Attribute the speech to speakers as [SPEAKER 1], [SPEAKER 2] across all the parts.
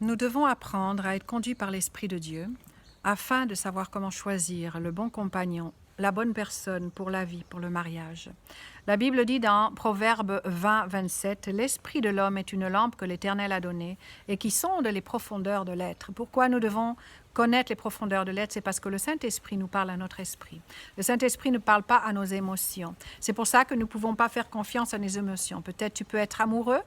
[SPEAKER 1] Nous devons apprendre à être conduits par l'Esprit de Dieu afin de savoir comment choisir le bon compagnon, la bonne personne pour la vie, pour le mariage. La Bible dit dans Proverbe 20, 27, « L'esprit de l'homme est une lampe que l'Éternel a donnée et qui sonde les profondeurs de l'être. » Pourquoi nous devons connaître les profondeurs de l'être? C'est parce que le Saint-Esprit nous parle à notre esprit. Le Saint-Esprit ne parle pas à nos émotions. C'est pour ça que nous ne pouvons pas faire confiance à nos émotions. Peut-être tu peux être amoureux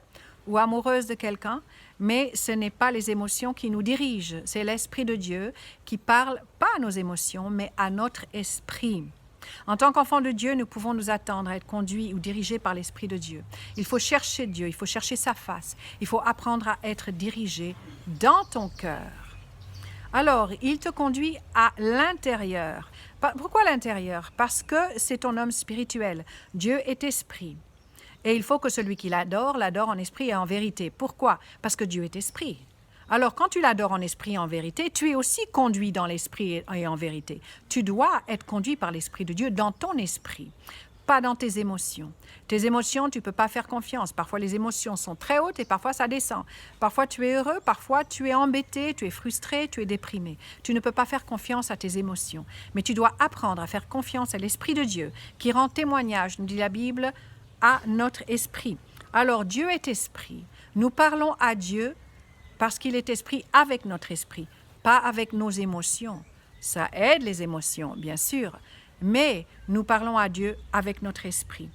[SPEAKER 1] ou amoureuse de quelqu'un, mais ce n'est pas les émotions qui nous dirigent. C'est l'Esprit de Dieu qui parle pas à nos émotions, mais à notre esprit. En tant qu'enfants de Dieu, nous pouvons nous attendre à être conduits ou dirigés par l'Esprit de Dieu. Il faut chercher Dieu, il faut chercher sa face. Il faut apprendre à être dirigé dans ton cœur. Alors, il te conduit à l'intérieur. Pourquoi l'intérieur? Parce que c'est ton homme spirituel. Dieu est esprit. Et il faut que celui qui l'adore en esprit et en vérité. Pourquoi? Parce que Dieu est esprit. Alors, quand tu l'adores en esprit et en vérité, tu es aussi conduit dans l'esprit et en vérité. Tu dois être conduit par l'Esprit de Dieu dans ton esprit, pas dans tes émotions. Tes émotions, tu ne peux pas faire confiance. Parfois, les émotions sont très hautes et parfois, ça descend. Parfois, tu es heureux, parfois, tu es embêté, tu es frustré, tu es déprimé. Tu ne peux pas faire confiance à tes émotions. Mais tu dois apprendre à faire confiance à l'Esprit de Dieu qui rend témoignage, nous dit la Bible, à notre esprit. Alors, Dieu est esprit. Nous parlons à Dieu parce qu'il est esprit avec notre esprit, pas avec nos émotions. Ça aide les émotions, bien sûr, mais nous parlons à Dieu avec notre esprit.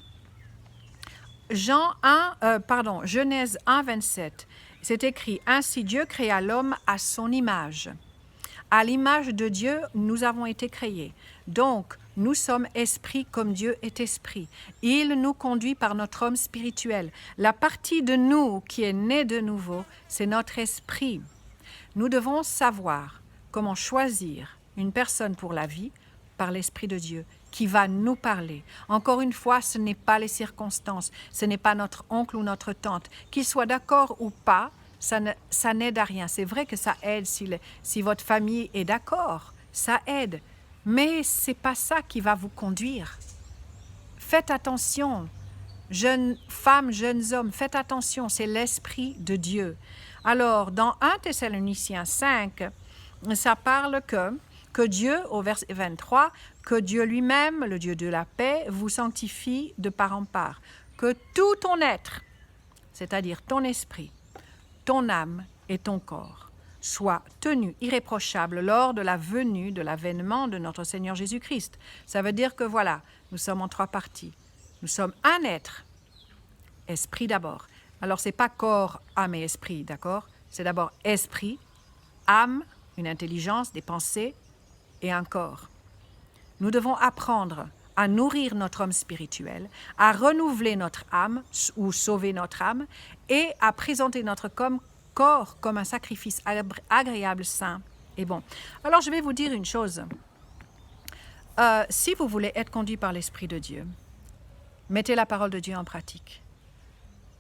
[SPEAKER 1] Genèse 1, 27, c'est écrit « Ainsi Dieu créa l'homme à son image. » À l'image de Dieu, nous avons été créés. Donc, nous sommes esprits comme Dieu est esprit. Il nous conduit par notre homme spirituel. La partie de nous qui est née de nouveau, c'est notre esprit. Nous devons savoir comment choisir une personne pour la vie par l'Esprit de Dieu qui va nous parler. Encore une fois, ce n'est pas les circonstances, ce n'est pas notre oncle ou notre tante. Qu'il soit d'accord ou pas, ça n'aide à rien. C'est vrai que ça aide si votre famille est d'accord, ça aide. Mais ce n'est pas ça qui va vous conduire. Faites attention, jeunes femmes, jeunes hommes, faites attention, c'est l'Esprit de Dieu. Alors, dans 1 Thessaloniciens 5, ça parle que Dieu, au verset 23, que Dieu lui-même, le Dieu de la paix, vous sanctifie de part en part. Que tout ton être, c'est-à-dire ton esprit, ton âme et ton corps soient tenus irréprochables lors de la venue, de l'avènement de notre Seigneur Jésus-Christ. Ça veut dire que voilà, nous sommes en 3 parties. Nous sommes un être, esprit d'abord. Alors, ce n'est pas corps, âme et esprit, d'accord? C'est d'abord esprit, âme, une intelligence, des pensées et un corps. Nous devons apprendre à nourrir notre homme spirituel, à renouveler notre âme ou sauver notre âme et à présenter notre corps comme un sacrifice agréable, saint et bon. Alors, je vais vous dire une chose. Si vous voulez être conduit par l'Esprit de Dieu, mettez la parole de Dieu en pratique.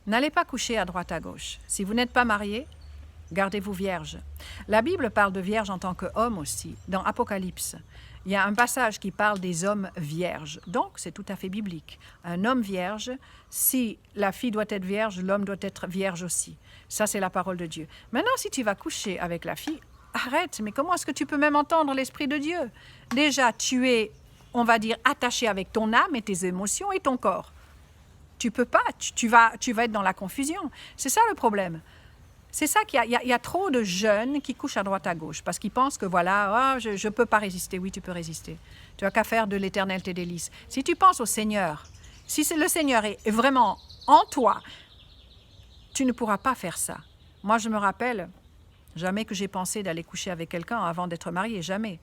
[SPEAKER 1] N'allez pas coucher à droite à gauche. Si vous n'êtes pas marié, gardez-vous vierge. La Bible parle de vierge en tant qu'homme aussi. Dans Apocalypse, il y a un passage qui parle des hommes vierges. Donc, c'est tout à fait biblique. Un homme vierge, si la fille doit être vierge, l'homme doit être vierge aussi. Ça, c'est la parole de Dieu. Maintenant, si tu vas coucher avec la fille, arrête. Mais comment est-ce que tu peux même entendre l'Esprit de Dieu? Déjà, tu es, on va dire, attaché avec ton âme et tes émotions et ton corps. Tu peux pas, tu vas être dans la confusion. C'est ça le problème. C'est ça qu'il y a trop de jeunes qui couchent à droite à gauche parce qu'ils pensent que voilà, je ne peux pas résister. Oui, tu peux résister. Tu n'as qu'à faire de l'Éternel tes délices. Si tu penses au Seigneur, si le Seigneur est vraiment en toi, tu ne pourras pas faire ça. Moi, je me rappelle, jamais que j'ai pensé d'aller coucher avec quelqu'un avant d'être mariée, jamais.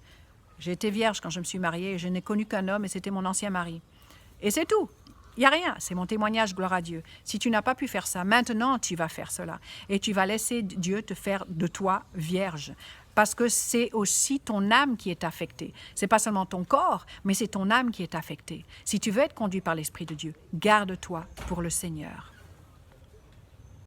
[SPEAKER 1] J'ai été vierge quand je me suis mariée, je n'ai connu qu'un homme et c'était mon ancien mari. Et c'est tout. Il n'y a rien, c'est mon témoignage, gloire à Dieu. Si tu n'as pas pu faire ça, maintenant tu vas faire cela. Et tu vas laisser Dieu te faire de toi vierge. Parce que c'est aussi ton âme qui est affectée. Ce n'est pas seulement ton corps, mais c'est ton âme qui est affectée. Si tu veux être conduit par l'Esprit de Dieu, garde-toi pour le Seigneur.